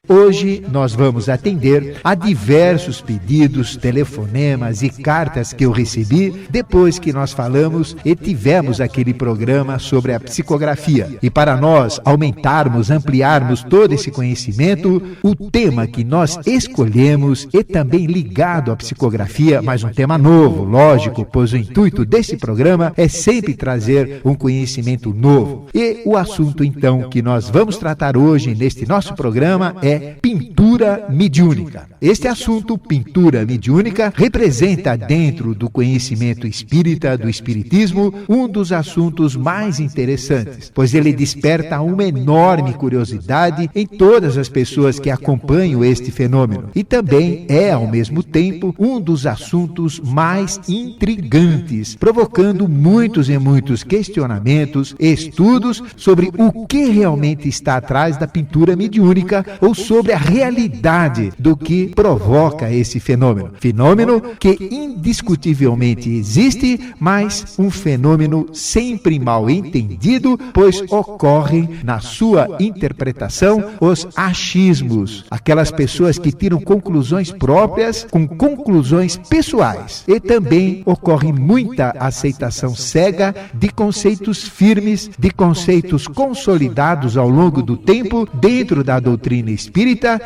Hoje nós vamos atender a diversos pedidos, telefonemas e cartas que eu recebi depois que nós falamos e tivemos aquele programa sobre a psicografia. E para nós aumentarmos, ampliarmos todo esse conhecimento, o tema que nós escolhemos é também ligado à psicografia, mas um tema novo, lógico, pois o intuito desse programa é sempre trazer um conhecimento novo. E o assunto então que nós vamos tratar hoje neste nosso programa é pintura mediúnica. Este assunto, pintura mediúnica, representa dentro do conhecimento espírita, do espiritismo, um dos assuntos mais interessantes, pois ele desperta uma enorme curiosidade em todas as pessoas que acompanham este fenômeno. E também é, ao mesmo tempo, um dos assuntos mais intrigantes, provocando muitos e muitos questionamentos, estudos sobre o que realmente está atrás da pintura mediúnica ou sobre a realidade do que provoca esse fenômeno. Fenômeno que indiscutivelmente existe, mas um fenômeno sempre mal entendido, pois ocorrem na sua interpretação os achismos, aquelas pessoas que tiram conclusões próprias com conclusões pessoais. E também ocorre muita aceitação cega de conceitos firmes, de conceitos consolidados ao longo do tempo dentro da doutrina espírita,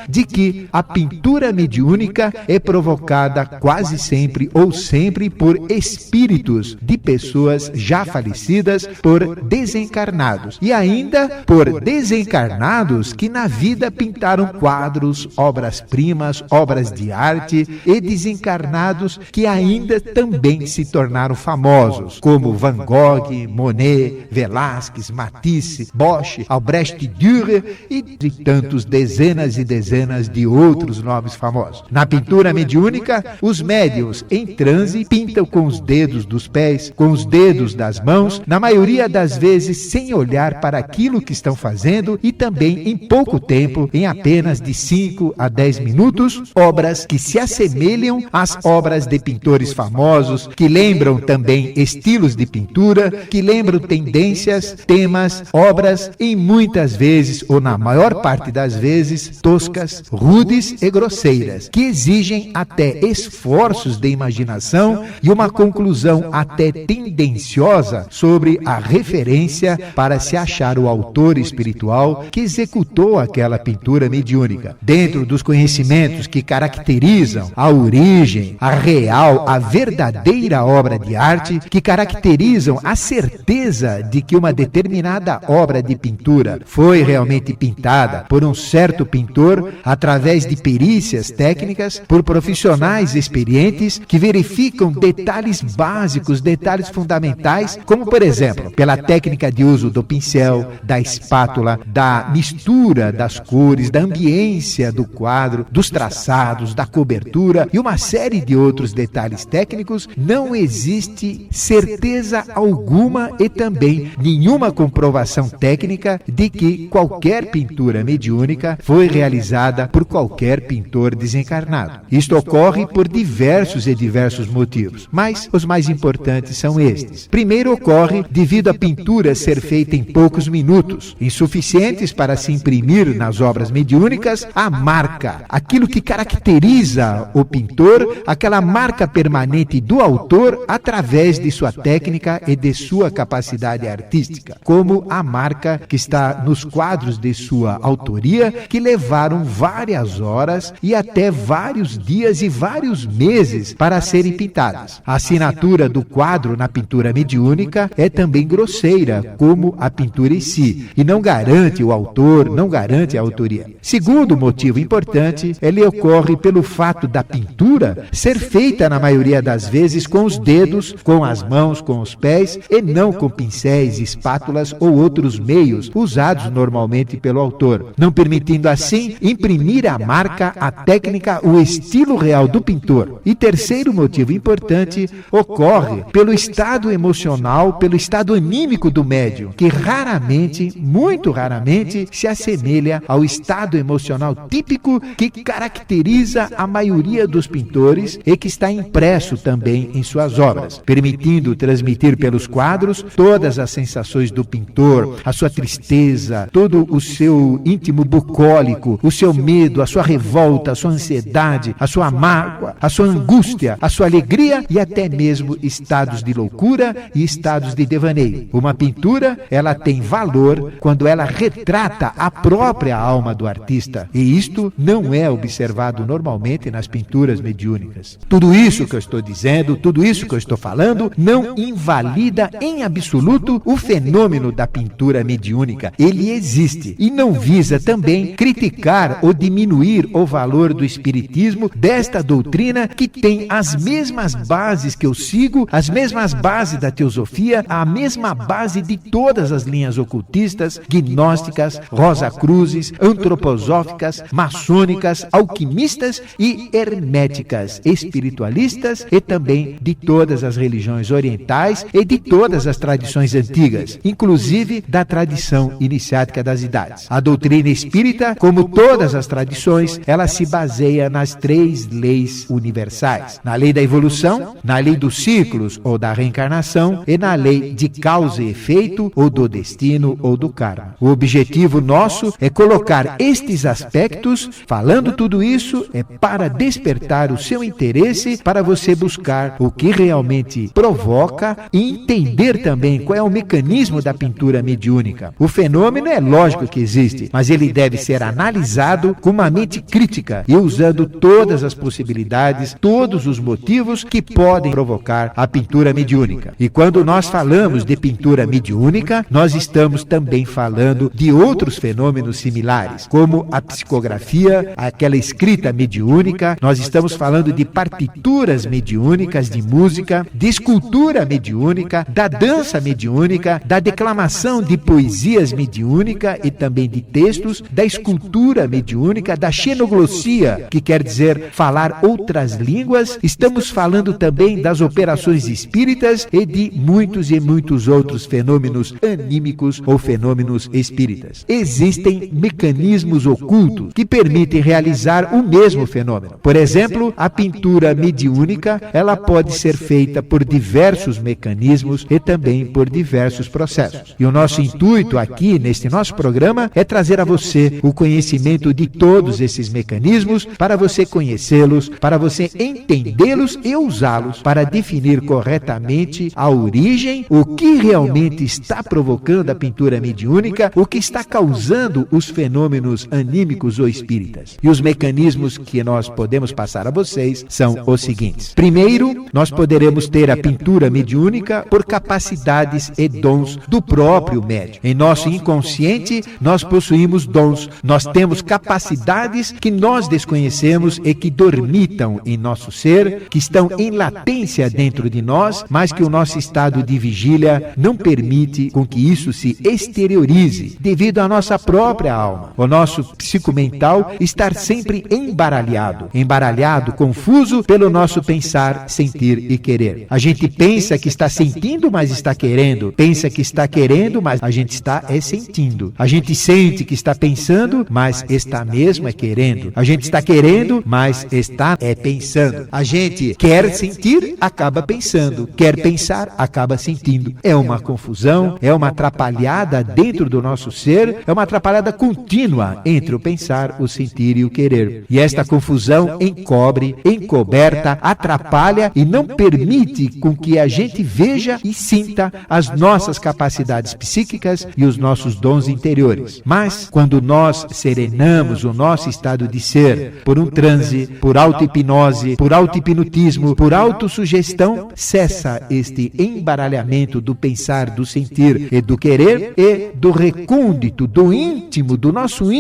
de que a pintura mediúnica é provocada quase sempre ou sempre por espíritos de pessoas já falecidas, por desencarnados, e ainda por desencarnados que na vida pintaram quadros, obras-primas, obras de arte, e desencarnados que ainda também se tornaram famosos, como Van Gogh, Monet, Velázquez, Matisse, Bosch, Albrecht Dürer e de tantos dezenas e dezenas de outros nomes famosos. Na pintura mediúnica, os médiuns em transe pintam com os dedos dos pés, com os dedos das mãos, na maioria das vezes sem olhar para aquilo que estão fazendo, e também em pouco tempo, em apenas de 5 a 10 minutos, obras que se assemelham às obras de pintores famosos, que lembram também estilos de pintura, que lembram tendências, temas, obras, e muitas vezes, ou na maior parte das vezes, toscas, rudes e grosseiras, que exigem até esforços de imaginação e uma conclusão até tendenciosa sobre a referência para se achar o autor espiritual que executou aquela pintura mediúnica. Dentro dos conhecimentos que caracterizam a origem, a real, a verdadeira obra de arte, que caracterizam a certeza de que uma determinada obra de pintura foi realmente pintada por um certo pintor através de perícias técnicas, por profissionais experientes que verificam detalhes básicos, detalhes fundamentais, como por exemplo, pela técnica de uso do pincel, da espátula, da mistura das cores, da ambiência do quadro, dos traçados, da cobertura e uma série de outros detalhes técnicos. Não existe certeza alguma e também nenhuma comprovação técnica de que qualquer pintura mediúnica foi realizada por qualquer pintor desencarnado. Isto ocorre por diversos e diversos motivos, mas os mais importantes são estes. Primeiro, ocorre devido à pintura ser feita em poucos minutos, insuficientes para se imprimir nas obras mediúnicas a marca, aquilo que caracteriza o pintor, aquela marca permanente do autor através de sua técnica e de sua capacidade artística, como a marca que está nos quadros de sua autoria, que levaram várias horas e até vários dias e vários meses para serem pintadas. A assinatura do quadro na pintura mediúnica é também grosseira, como a pintura em si, e não garante o autor, não garante a autoria. Segundo motivo importante, ele ocorre pelo fato da pintura ser feita na maioria das vezes com os dedos, com as mãos, com os pés, e não com pincéis, espátulas ou outros meios usados normalmente pelo autor, não permitindo assim imprimir a marca até técnica, o estilo real do pintor. E terceiro motivo importante ocorre pelo estado emocional, pelo estado anímico do médium, que raramente, muito raramente, se assemelha ao estado emocional típico que caracteriza a maioria dos pintores e que está impresso também em suas obras, permitindo transmitir pelos quadros todas as sensações do pintor, a sua tristeza, todo o seu íntimo bucólico, o seu medo, a sua revolta, a sua ansiedade, a sua mágoa, a sua angústia, a sua alegria e até mesmo estados de loucura e estados de devaneio. Uma pintura, ela tem valor quando ela retrata a própria alma do artista, e isto não é observado normalmente nas pinturas mediúnicas. Tudo isso que eu estou dizendo, tudo isso que eu estou falando, não invalida em absoluto o fenômeno da pintura mediúnica. Ele existe e não visa também criticar ou diminuir o valor do espiritismo, desta doutrina que tem as mesmas bases que eu sigo, as mesmas bases da teosofia, a mesma base de todas as linhas ocultistas, gnósticas, rosacruzes, antroposóficas, maçônicas, alquimistas e herméticas, espiritualistas e também de todas as religiões orientais e de todas as tradições antigas, inclusive da tradição iniciática das idades. A doutrina espírita, como todas as tradições, ela se baseia nas três leis universais: na lei da evolução, na lei dos ciclos ou da reencarnação e na lei de causa e efeito ou do destino ou do karma. O objetivo nosso é colocar estes aspectos, falando tudo isso, é para despertar o seu interesse, para você buscar o que realmente provoca e entender também qual é o mecanismo da pintura mediúnica. O fenômeno é lógico que existe, mas ele deve ser analisado com uma mente crítica e usando todas as possibilidades, todos os motivos que podem provocar a pintura mediúnica. E quando nós falamos de pintura mediúnica, nós estamos também falando de outros fenômenos similares, como a psicografia, aquela escrita mediúnica. Nós estamos falando de partituras mediúnicas de música, de escultura mediúnica, da dança mediúnica, da declamação de poesias mediúnica e também de textos, da escultura mediúnica, da xenoglossia, que quer dizer falar outras línguas. Estamos falando também das operações espíritas e de muitos e muitos outros fenômenos anímicos ou fenômenos espíritas. Existem mecanismos ocultos que permitem realizar o mesmo fenômeno. Por exemplo, a pintura mediúnica, ela pode ser feita por diversos mecanismos e também por diversos processos. E o nosso intuito aqui, neste nosso programa, é trazer a você o conhecimento de todos esses mecanismos, para você conhecê-los, para você entendê-los e usá-los para definir corretamente a origem, o que realmente está provocando a pintura mediúnica, o que está causando os fenômenos anímicos ou espíritas. E os mecanismos que nós podemos passar a vocês são os seguintes. Primeiro, nós poderemos ter a pintura mediúnica por capacidades e dons do próprio médium. Em nosso inconsciente, nós possuímos dons, nós temos capacidades que nós desconhecemos e que dormitam em nosso ser, que estão em latência dentro de nós, mas que o nosso estado de vigília não permite com que isso se exteriorize, devido à nossa própria alma. O nosso psicomental estar sempre embaralhado, confuso pelo nosso pensar, sentir e querer. A gente pensa que está sentindo, mas está querendo. Pensa que está querendo, mas a gente está sentindo. A gente sente que está pensando, mas está mesmo querendo. A gente está querendo, mas está pensando. A gente quer sentir, acaba pensando. Quer pensar, acaba sentindo. É uma confusão, é uma atrapalhada dentro do nosso ser, é uma atrapalhada contínua entre o pensar, o sentir e o querer. E esta confusão encobre, encoberta, atrapalha e não permite com que a gente veja e sinta as nossas capacidades psíquicas e os nossos dons interiores. Mas, quando nós serenamos o nosso estado de ser, por um transe, por auto-hipnose, por auto-hipnotismo, por autossugestão, cessa este embaralhamento do pensar, do sentir e do querer, e do recôndito, do íntimo, do nosso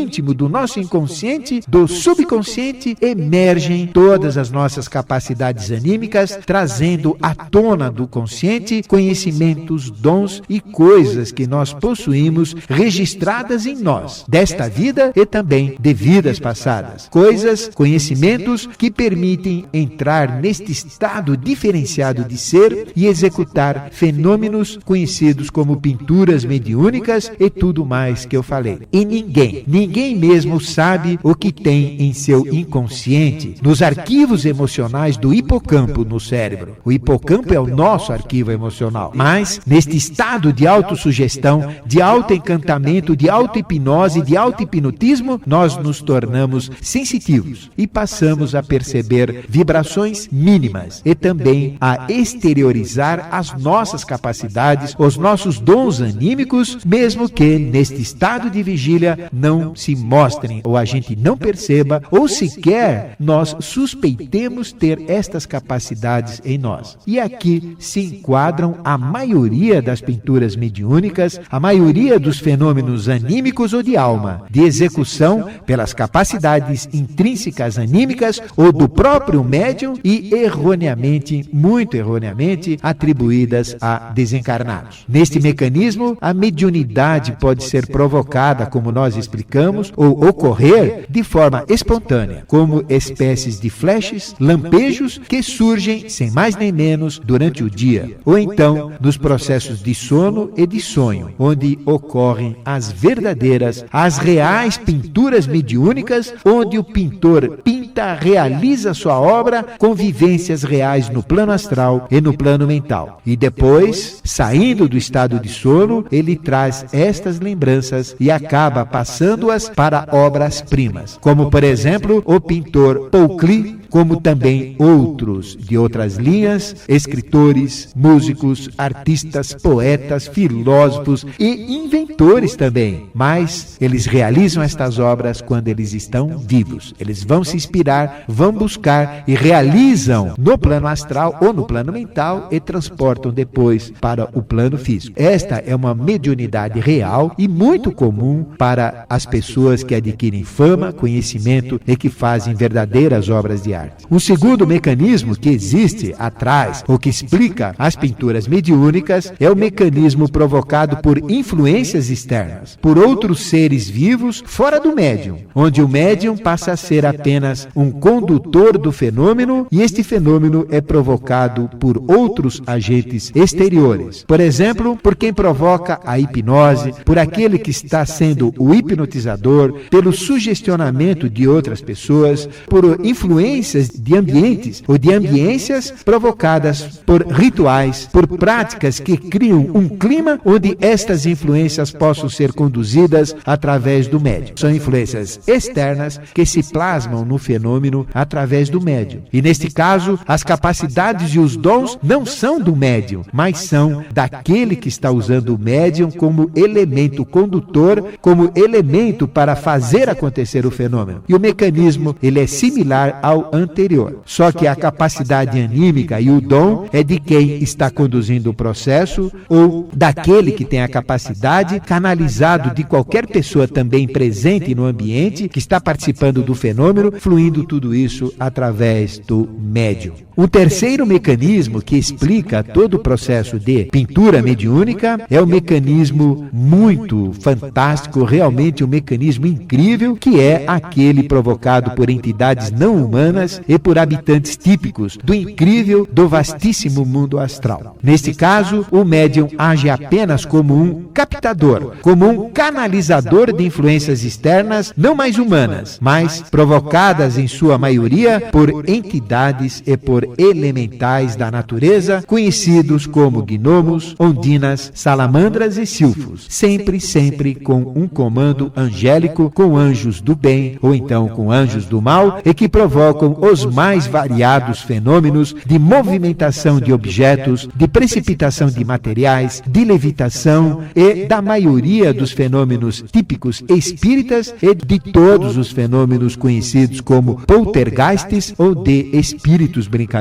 inconsciente, do subconsciente, emergem todas as nossas capacidades anímicas, trazendo à tona do consciente conhecimentos, dons e coisas que nós possuímos registradas em nós, desta vida e também de vidas passadas. coisas, conhecimentos que permitem entrar neste estado diferenciado de ser e executar fenômenos conhecidos como pinturas mediúnicas e tudo mais que eu falei. E ninguém mesmo sabe o que tem em seu inconsciente, nos arquivos emocionais do hipocampo no cérebro. O hipocampo é o nosso arquivo emocional. Mas, neste estado de autossugestão, de autoencantamento, de auto-hipnose, de auto-hipnotismo, nós nos tornamos sensitivos e passamos a perceber vibrações mínimas e também a exteriorizar as nossas capacidades, os nossos dons anímicos, mesmo que neste estado de vigília não se mostrem ou a gente não perceba ou sequer nós suspeitemos ter estas capacidades em nós. E aqui se enquadram a maioria das pinturas mediúnicas, a maioria dos fenômenos anímicos ou de alma, de execução pelas capacidades intrínsecas anímicas ou do próprio médium e erroneamente, muito erroneamente, atribuídas a desencarnados. Neste mecanismo, a mediunidade pode ser provocada, como nós explicamos, ou ocorrer de forma espontânea, como espécies de flashes, lampejos que surgem sem mais nem menos durante o dia, ou então nos processos de sono e de sonho, onde ocorrem as verdadeiras, as reais pinturas mediúnicas, onde o pintor pinta, realiza sua obra com vivências reais no plano astral e no plano mental. E depois, saindo do estado de sono, ele traz estas lembranças e acaba passando-as para obras-primas, como por exemplo o pintor Paul Klee, como também outros de outras linhas, escritores, músicos, artistas, poetas, filósofos e inventores também. Mas eles realizam estas obras quando eles estão vivos. Eles vão se inspirar, vão buscar e realizam no plano astral ou no plano mental e transportam depois para o plano físico. Esta é uma mediunidade real e muito comum para as pessoas que adquirem fama, conhecimento e que fazem verdadeiras obras de arte. Um segundo mecanismo que existe atrás, ou que explica as pinturas mediúnicas, é o mecanismo provocado por influências externas, por outros seres vivos fora do médium, onde o médium passa a ser apenas um condutor do fenômeno e este fenômeno é provocado por outros agentes exteriores. Por exemplo, por quem provoca a hipnose, por aquele que está sendo o hipnotizador, pelo sugestionamento de outras pessoas, por influências de ambientes ou de ambiências provocadas por rituais, por práticas que criam um clima onde estas influências possam ser conduzidas através do médium. São influências externas que se plasmam no fenômeno através do médium. E neste caso, as capacidades e os dons não são do médium, mas são daquele que está usando o médium como elemento condutor, como elemento para fazer acontecer o fenômeno. E o mecanismo, ele é similar ao anterior. Só que a capacidade anímica e o dom é de quem está conduzindo o processo ou daquele que tem a capacidade, canalizado de qualquer pessoa também presente no ambiente, que está participando do fenômeno, fluindo tudo isso através do médium. O terceiro mecanismo que explica todo o processo de pintura mediúnica é o mecanismo muito fantástico, realmente um mecanismo incrível, que é aquele provocado por entidades não humanas e por habitantes típicos do incrível, do vastíssimo mundo astral. Neste caso, o médium age apenas como um captador, como um canalizador de influências externas não mais humanas, mas provocadas em sua maioria por entidades e por elementais da natureza, conhecidos como gnomos, ondinas, salamandras e silfos, sempre com um comando angélico, com anjos do bem ou então com anjos do mal, e que provocam os mais variados fenômenos de movimentação de objetos, de precipitação de materiais, de levitação e da maioria dos fenômenos típicos espíritas e de todos os fenômenos conhecidos como poltergeists ou de espíritos brincalhões.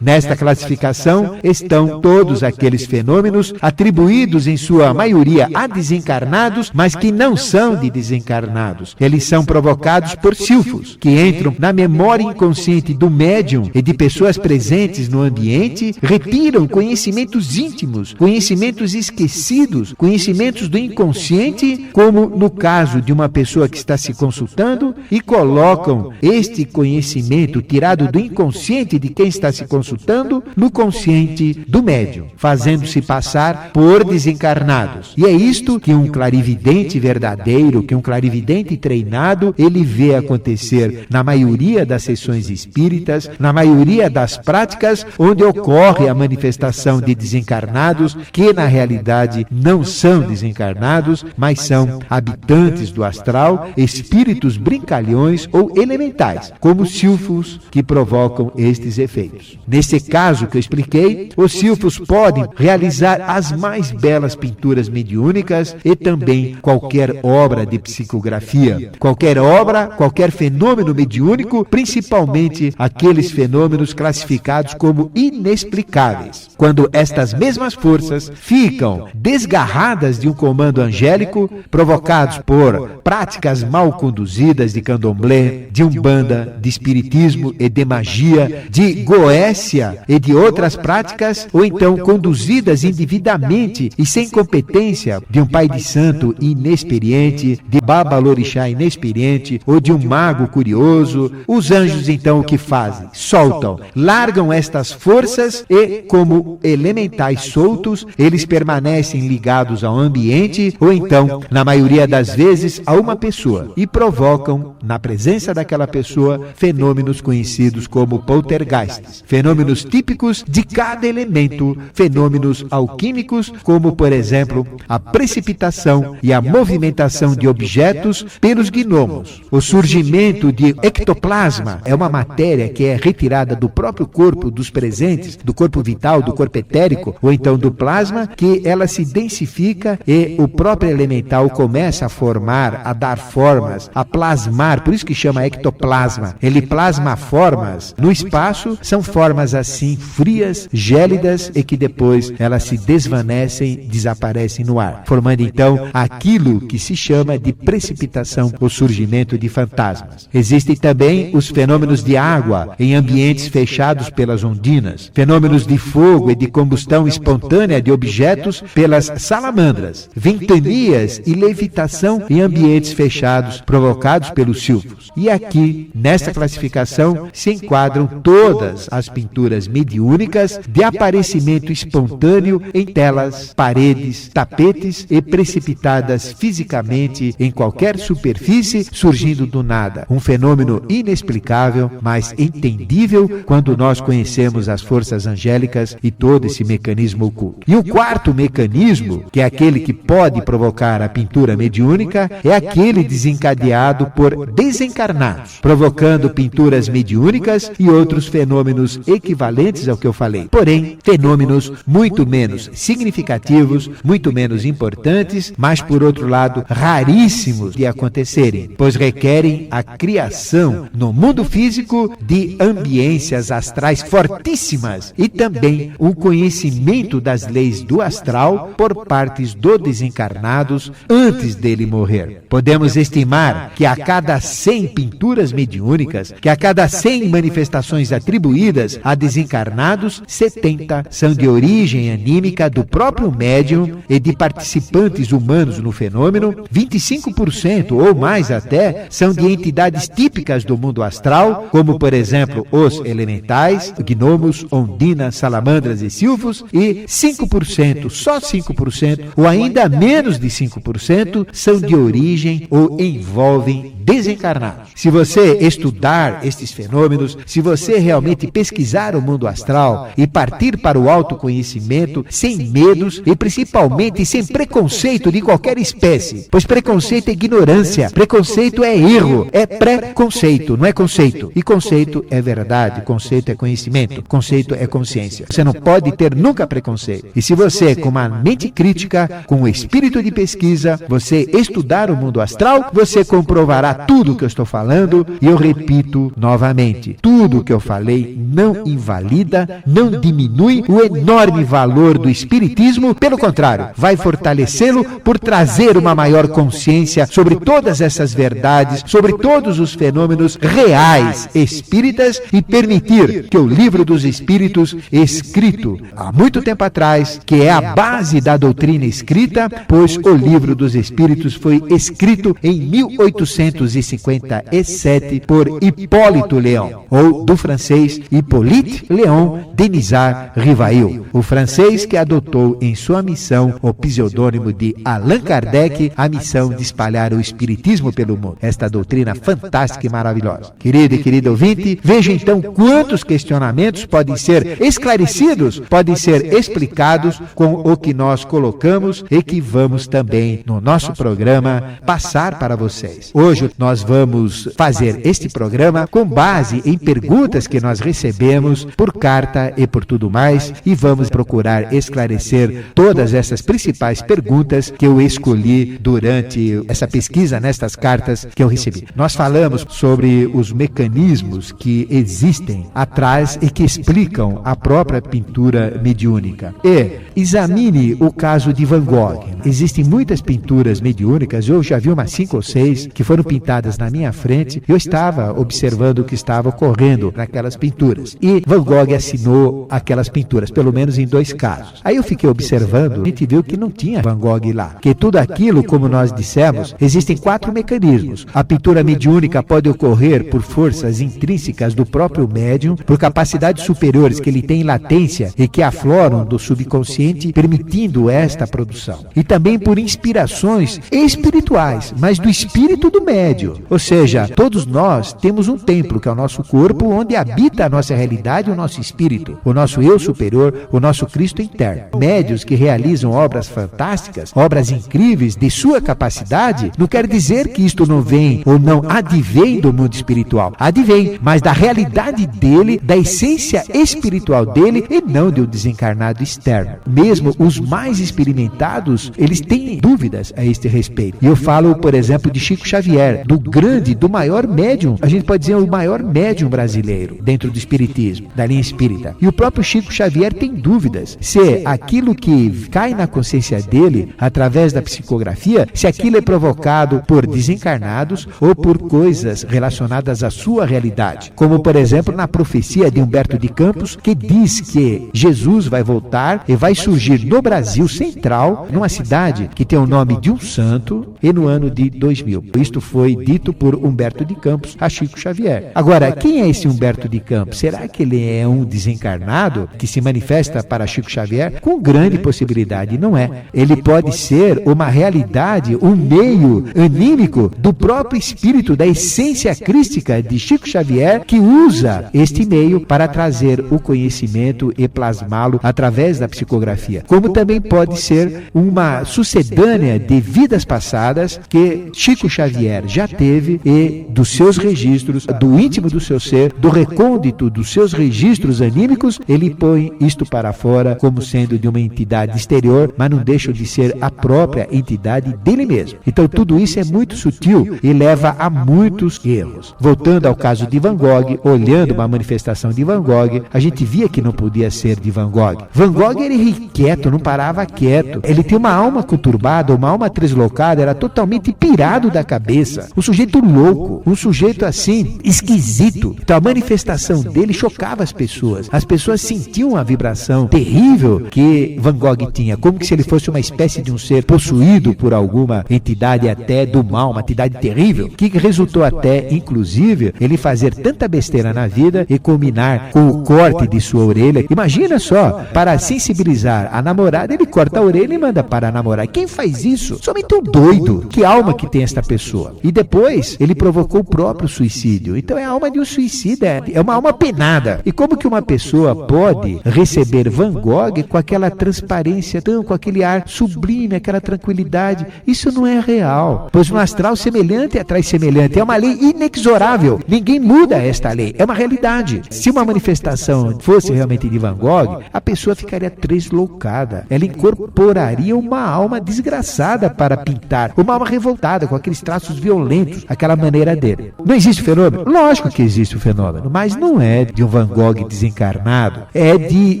Nesta classificação estão todos aqueles fenômenos atribuídos em sua maioria a desencarnados, mas que não são de desencarnados. Eles são provocados por silfos, que entram na memória inconsciente inconsciente do médium e de pessoas presentes no ambiente retiram conhecimentos íntimos, conhecimentos esquecidos, conhecimentos do inconsciente, como no caso de uma pessoa que está se consultando, e colocam este conhecimento tirado do inconsciente de quem está se consultando no consciente do médium, fazendo-se passar por desencarnados. E é isto que um clarividente verdadeiro, que um clarividente treinado, ele vê acontecer na maioria das sessões espíritas, na maioria das práticas onde ocorre a manifestação de desencarnados, que na realidade não são desencarnados, mas são habitantes do astral, espíritos brincalhões ou elementais, como sílfos, que provocam estes efeitos. Nesse caso que eu expliquei, os sílfos podem realizar as mais belas pinturas mediúnicas e também qualquer obra de psicografia, qualquer obra, qualquer fenômeno mediúnico, principalmente aqueles fenômenos classificados como inexplicáveis. Quando estas mesmas forças ficam desgarradas de um comando angélico, provocados por práticas mal conduzidas de candomblé, de umbanda, de espiritismo e de magia, de goécia e de outras práticas, ou então conduzidas indevidamente e sem competência de um pai de santo inexperiente, de babalorixá inexperiente ou de um mago curioso, os anjos então o que fazem? Soltam, largam estas forças e, como elementais soltos, eles permanecem ligados ao ambiente ou então, na maioria das vezes, a uma pessoa e provocam, na presença daquela pessoa, fenômenos conhecidos como poltergeists, fenômenos típicos de cada elemento, fenômenos alquímicos, como, por exemplo, a precipitação e a movimentação de objetos pelos gnomos. O surgimento de ectoplasma é uma matéria que é retirada do próprio corpo dos presentes, do corpo vital, do corpo etérico, ou então do plasma, que ela se densifica e o próprio elemental começa a formar, a dar formas, a plasmar, por isso que chama ectoplasma. Ele plasma formas no espaço, são formas assim frias, gélidas e que depois elas se desvanecem, desaparecem no ar, formando então aquilo que se chama de precipitação, o surgimento de fantasmas. Existem também os fenômenos de água em ambientes fechados pelas ondinas, fenômenos de fogo e de combustão espontânea de objetos pelas salamandras, ventanias e levitação em ambientes fechados provocados pelos sílfos. E aqui, nesta classificação, se enquadram todas as pinturas mediúnicas de aparecimento espontâneo em telas, paredes, tapetes e precipitadas fisicamente em qualquer superfície, surgindo do nada. Um fenômeno inexplicável, mas entendível quando nós conhecemos as forças angélicas e todo esse mecanismo oculto. E o quarto mecanismo, que é aquele que pode provocar a pintura mediúnica, é aquele desencadeado por desencarnados, provocando pinturas mediúnicas e outros fenômenos equivalentes ao que eu falei. Porém, fenômenos muito menos significativos, muito menos importantes, mas por outro lado, raríssimos de acontecerem, pois requerem a criação no mundo físico de ambiências astrais fortíssimas e também o conhecimento das leis do astral por partes do desencarnados antes dele morrer. Podemos estimar que a cada 100 pinturas mediúnicas, que a cada 100 manifestações atribuídas a desencarnados, 70 são de origem anímica do próprio médium e de participantes humanos no fenômeno, 25% ou mais até são de entidades típicas do mundo astral, como por exemplo os elementais, gnomos, ondinas, salamandras e sílfos, e 5%, só 5%, ou ainda menos de 5%, são de origem ou envolvem desencarnados. Se você estudar estes fenômenos, se você realmente pesquisar o mundo astral e partir para o autoconhecimento sem medos e principalmente sem preconceito de qualquer espécie, pois preconceito é ignorância, preconceito é erro, é pré-conceito, não é conceito. E conceito é verdade, conceito é conhecimento, conceito é consciência. Você não pode ter nunca preconceito. E se você, com uma mente crítica, com o espírito de pesquisa, você estudar o mundo astral, você comprovará tudo o que eu estou falando, e eu repito novamente, tudo o que eu falei não invalida, não diminui o enorme valor do Espiritismo, pelo contrário, vai fortalecê-lo por trazer uma maior consciência sobre todas essas verdades, sobre todos os fenômenos reais espíritas e permitir que o Livro dos Espíritos, escrito há muito tempo atrás, que é a base da doutrina escrita, pois o Livro dos Espíritos foi escrito em 1857 por Hipólito Léon, ou do francês Hippolyte Léon Denisard Rivail, o francês que adotou em sua missão o pseudônimo de Allan Kardec, a missão de espalhar o Espiritismo pelo mundo. Esta doutrina fantástica e maravilhosa. Querido e querido ouvinte, veja então quantos questionamentos podem ser esclarecidos, podem ser explicados com o que nós colocamos e que vamos também, no nosso programa, passar para vocês. Hoje nós vamos fazer este programa com base em perguntas que nós recebemos por carta e por tudo mais, e vamos procurar esclarecer todas essas principais perguntas que eu escolhi durante essa pesquisa nestas cartas que eu recebi. Nós falamos sobre os mecanismos que existem atrás e que explicam a própria pintura mediúnica. E examine o caso de Van Gogh. Existem muitas pinturas mediúnicas, eu já vi umas 5 ou 6 que foram pintadas na minha frente, e eu estava observando o que estava ocorrendo naquelas pinturas. E Van Gogh assinou aquelas pinturas, pelo menos em 2 casos. Aí eu fiquei observando, a gente viu que não tinha Van Gogh lá. Que tudo aquilo, como nós dissemos, existem 4 mecanismos. A pintura mediúnica pode ocorrer por forças intrínsecas do próprio médium, por capacidades superiores que ele tem em latência e que afloram do subconsciente, permitindo esta produção. E também por inspirações espirituais, mas do espírito do médium. Ou seja, todos nós temos um templo, que é o nosso corpo, onde habita a nossa realidade, o nosso espírito, o nosso eu superior, o nosso Cristo interno. Médios que realizam obras fantásticas, obras incríveis de sua capacidade, não quer dizer que isto não vem ou não advém do mundo espiritual. Advém, mas da realidade dele, da essência espiritual dele, e não de um desencarnado externo. Mesmo os mais experimentados, eles têm dúvidas a este respeito. E eu falo, por exemplo, de Chico Xavier, do maior médium, a gente pode dizer o maior médium brasileiro, dentro do espiritismo, da linha espírita. E o próprio Chico Xavier tem dúvidas se aquilo que cai na consciência dele, através da psicografia, se aquilo é provocado por desencarnados ou por coisas relacionadas à sua realidade. Como, por exemplo, na profecia de Humberto de Campos, que diz que Jesus vai voltar e vai surgir no Brasil central, numa cidade que tem o nome de um santo, e no ano de 2000. Isto foi dito por Humberto de Campos a Chico Xavier. Agora, quem é esse Humberto de Campos? Será que ele é um desencarnado que se manifesta para Chico Xavier? Com grande possibilidade, não é. Ele pode ser uma realidade, um meio anímico do próprio espírito, da essência crística de Chico Xavier, que usa este meio para trazer o conhecimento e plasmá-lo através da psicografia. Como também pode ser uma sucedânea de vidas passadas que Chico Xavier já teve, e dos seus registros, do íntimo do seu ser, do recôndito dos seus registros anímicos, ele põe isto para fora como sendo de uma entidade exterior, mas não deixa de ser a própria entidade dele mesmo. Então tudo isso é muito sutil e leva a muitos erros. Voltando ao caso de Van Gogh, olhando uma manifestação de Van Gogh, a gente via que não podia ser de Van Gogh. Van Gogh era irrequieto, não parava quieto. Ele tem uma alma conturbada, uma alma translocada, era totalmente pirado da cabeça. Um sujeito louco, um sujeito assim, esquisito. Então a manifestação dele chocava as pessoas. As pessoas sentiam a vibração terrível que Van Gogh tinha, como que se ele fosse uma espécie de um ser possuído por alguma entidade até do mal, uma entidade terrível, que resultou até, inclusive, ele fazer tanta besteira na vida e culminar com o corte de sua orelha. Imagina só, para sensibilizar a namorada, ele corta a orelha e manda para namorar. Quem faz isso? Somente um doido. Que alma que tem esta pessoa? E depois, ele provocou o próprio suicídio. Então é a alma de um suicida, é uma alma penada. E como que uma pessoa pode receber Van Gogh com aquela transparência, com aquele ar sublime, aquela tranquilidade? Isso não é real. Pois no astral semelhante atrai semelhante. É uma lei inexorável. Ninguém muda esta lei. É uma realidade. Se uma manifestação fosse realmente de Van Gogh, a pessoa ficaria deslocada. Ela incorporaria uma alma desgraçada para pintar. Uma alma revoltada, com aqueles traços violentos violentos, aquela maneira dele. Não existe fenômeno? Lógico que existe o fenômeno, mas não é de um Van Gogh desencarnado, é de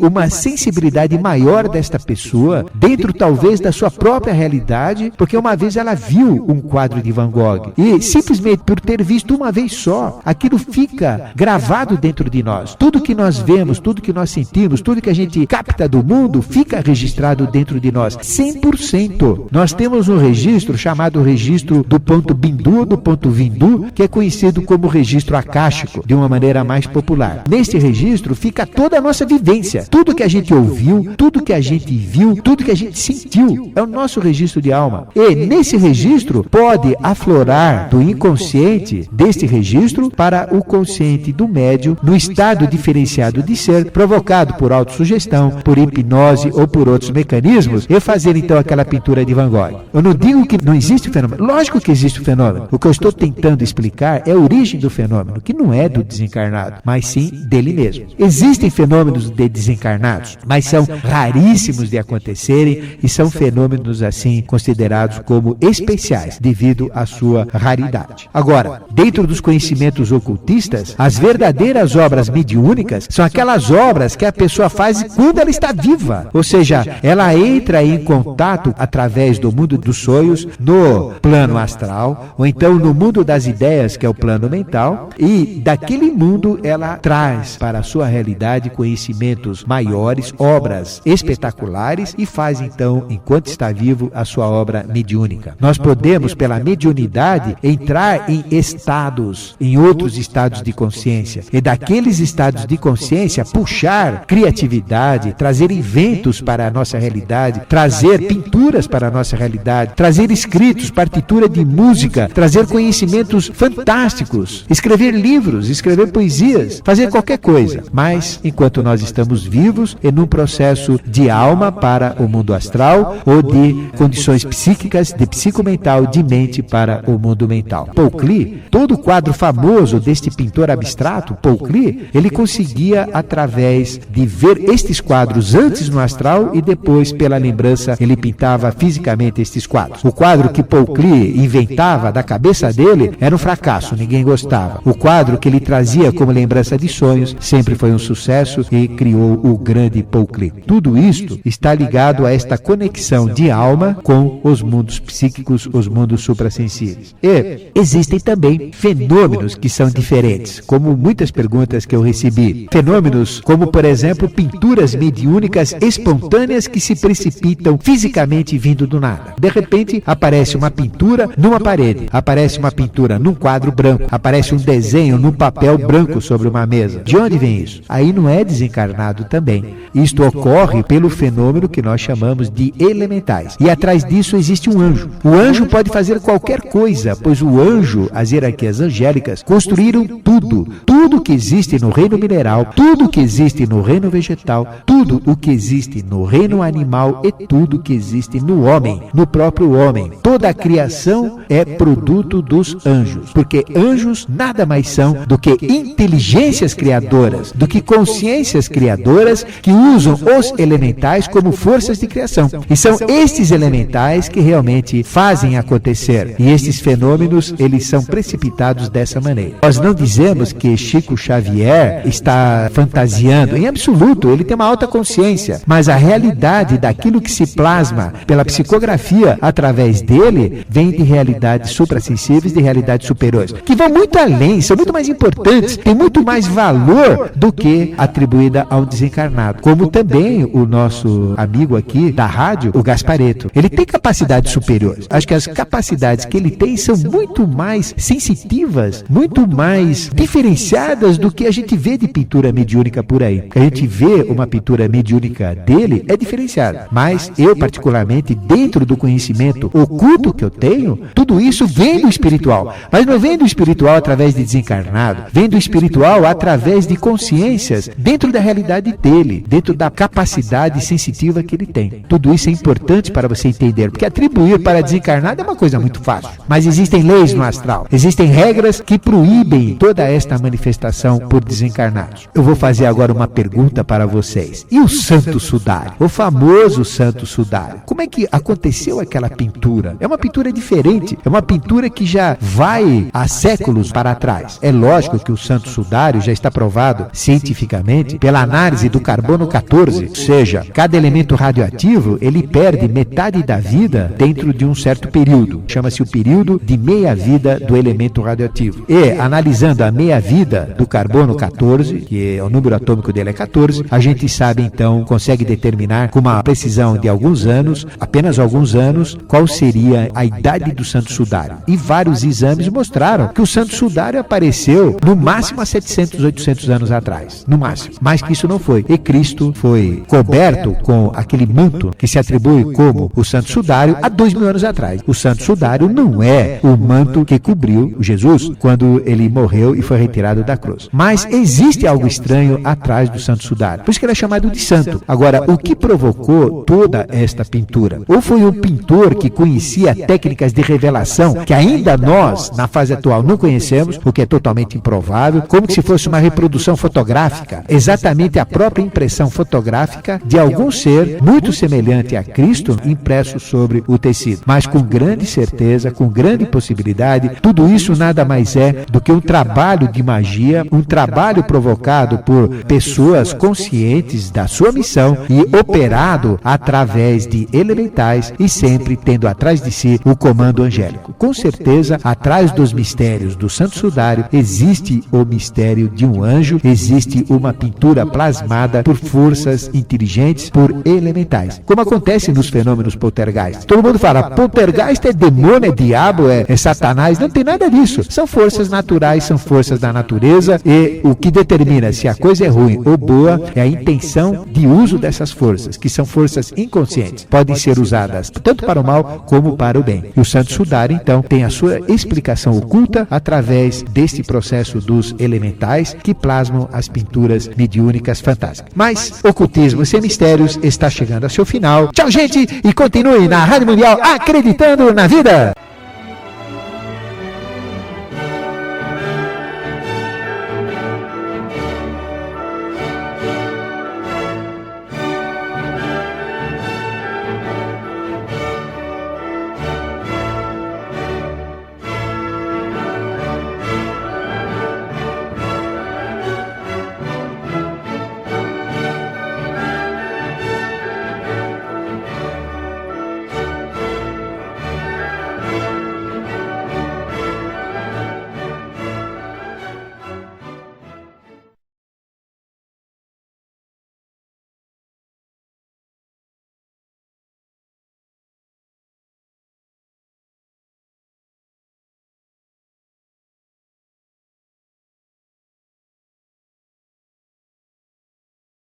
uma sensibilidade maior desta pessoa, dentro talvez da sua própria realidade, porque uma vez ela viu um quadro de Van Gogh e simplesmente por ter visto uma vez só, aquilo fica gravado dentro de nós. Tudo que nós vemos, tudo que nós sentimos, tudo que a gente capta do mundo fica registrado dentro de nós, 100%. Nós temos um registro chamado registro do ponto Bindu, do ponto Vindu, que é conhecido como registro acástico, de uma maneira mais popular. Neste registro fica toda a nossa vivência, tudo que a gente ouviu, tudo que a gente viu, tudo que a gente sentiu, é o nosso registro de alma. E nesse registro pode aflorar do inconsciente deste registro para o consciente do médium, no estado diferenciado de ser, provocado por autossugestão, por hipnose ou por outros mecanismos, e fazer então aquela pintura de Van Gogh. Eu não digo que não existe o fenômeno, lógico que existe o fenômeno. O que eu estou tentando explicar é a origem do fenômeno, que não é do desencarnado, mas sim dele mesmo. Existem fenômenos de desencarnados, mas são raríssimos de acontecerem e são fenômenos assim considerados como especiais devido à sua raridade. Agora, dentro dos conhecimentos ocultistas, as verdadeiras obras mediúnicas são aquelas obras que a pessoa faz quando ela está viva, ou seja, ela entra em contato através do mundo dos sonhos no plano astral, ou então no mundo das ideias, que é o plano mental, e daquele mundo ela traz para a sua realidade conhecimentos maiores, obras espetaculares, e faz então, enquanto está vivo, a sua obra mediúnica. Nós podemos, pela mediunidade, entrar em estados, em outros estados de consciência, e daqueles estados de consciência puxar criatividade, trazer inventos para a nossa realidade, trazer pinturas para a nossa realidade, trazer escritos, partitura de música, trazer conhecimentos fantásticos, escrever livros, escrever poesias, fazer qualquer coisa. Mas, enquanto nós estamos vivos, em um processo de alma para o mundo astral, ou de condições psíquicas, de psicomental, de mente para o mundo mental. Paul Klee, todo o quadro famoso deste pintor abstrato, Paul Klee, ele conseguia, através de ver estes quadros antes no astral e depois, pela lembrança, ele pintava fisicamente estes quadros. O quadro que Paul Klee inventava da cabeça dele era um fracasso, ninguém gostava. O quadro que ele trazia como lembrança de sonhos sempre foi um sucesso e criou o grande Paul Klee. Tudo isto está ligado a esta conexão de alma com os mundos psíquicos, os mundos suprassensíveis. E existem também fenômenos que são diferentes, como muitas perguntas que eu recebi. Fenômenos como, por exemplo, pinturas mediúnicas espontâneas que se precipitam fisicamente vindo do nada. De repente, aparece uma pintura numa parede, aparece uma pintura num quadro branco, aparece um desenho num papel branco sobre uma mesa. De onde vem isso? Aí não é desencarnado também. Isto ocorre pelo fenômeno que nós chamamos de elementais. E atrás disso existe um anjo. O anjo pode fazer qualquer coisa, pois o anjo, as hierarquias angélicas, construíram tudo. Tudo que existe no reino mineral, tudo que existe no reino vegetal, tudo o que existe no reino animal e tudo que existe no homem, no próprio homem. Toda a criação é produto dos anjos, porque anjos nada mais são do que inteligências criadoras, do que consciências criadoras que usam os elementais como forças de criação. E são estes elementais que realmente fazem acontecer. E estes fenômenos, eles são precipitados dessa maneira. Nós não dizemos que Chico Xavier está fantasiando, em absoluto, ele tem uma alta consciência, mas a realidade daquilo que se plasma pela psicografia através dele vem de realidades suprassensíveis, de realidades superiores, que vão muito além, são muito mais importantes, têm muito mais valor do que atribuída a um desencarnado. Como também o nosso amigo aqui da rádio, o Gasparetto, ele tem capacidades superiores. Acho que as capacidades que ele tem são muito mais sensitivas, muito mais diferenciadas do que a gente vê de pintura mediúnica por aí. A gente vê uma pintura mediúnica dele, é diferenciada. Mas eu, particularmente, dentro do conhecimento oculto que eu tenho, tudo isso vem do espiritual. Mas não vem do espiritual através de desencarnado, vem do espiritual através de consciências dentro da realidade dele, dentro da capacidade sensitiva que ele tem. Tudo isso é importante para você entender, porque atribuir para desencarnado é uma coisa muito fácil. Mas existem leis no astral, existem regras que proíbem toda esta manifestação por desencarnados. Eu vou fazer agora uma pergunta para vocês. E o Santo Sudário? O famoso Santo Sudário. Como é que aconteceu aquela pintura? É uma pintura diferente, é uma pintura pintura que já vai há séculos para trás. É lógico que o santo sudário já está provado cientificamente pela análise do carbono 14, ou seja, cada elemento radioativo ele perde metade da vida dentro de um certo período. Chama-se o período de meia-vida do elemento radioativo. E, analisando a meia-vida do carbono 14, que é o número atômico dele é 14, a gente sabe então, consegue determinar com uma precisão de alguns anos, apenas alguns anos, qual seria a idade do santo sudário. E vários exames mostraram que o santo sudário apareceu no máximo há 700, 800 anos atrás. No máximo. Mais que isso não foi. E Cristo foi coberto com aquele manto que se atribui como o santo sudário há 2000 anos atrás. O santo sudário não é o manto que cobriu Jesus quando ele morreu e foi retirado da cruz. Mas existe algo estranho atrás do santo sudário. Por isso que ele é chamado de santo. Agora, o que provocou toda esta pintura? Ou foi um pintor que conhecia técnicas de revelação que ainda nós, na fase atual, não conhecemos, o que é totalmente improvável, como se fosse uma reprodução fotográfica, exatamente a própria impressão fotográfica de algum ser muito semelhante a Cristo impresso sobre o tecido. Mas com grande certeza, com grande possibilidade, tudo isso nada mais é do que um trabalho de magia, um trabalho provocado por pessoas conscientes da sua missão e operado através de elementais e sempre tendo atrás de si o comando angélico. Com certeza, atrás dos mistérios do santo sudário existe o mistério de um anjo, existe uma pintura plasmada por forças inteligentes, por elementais. Como acontece nos fenômenos poltergeist. Todo mundo fala, poltergeist é demônio, é diabo, é satanás. Não tem nada disso. São forças naturais, são forças da natureza e o que determina se a coisa é ruim ou boa é a intenção de uso dessas forças, que são forças inconscientes. Podem ser usadas tanto para o mal como para o bem. E o santo sudário, então, tem a sua explicação oculta através deste processo dos elementais que plasmam as pinturas mediúnicas fantásticas. Mas Ocultismo Sem Mistérios está chegando ao seu final. Tchau, gente, e continue na Rádio Mundial acreditando na vida!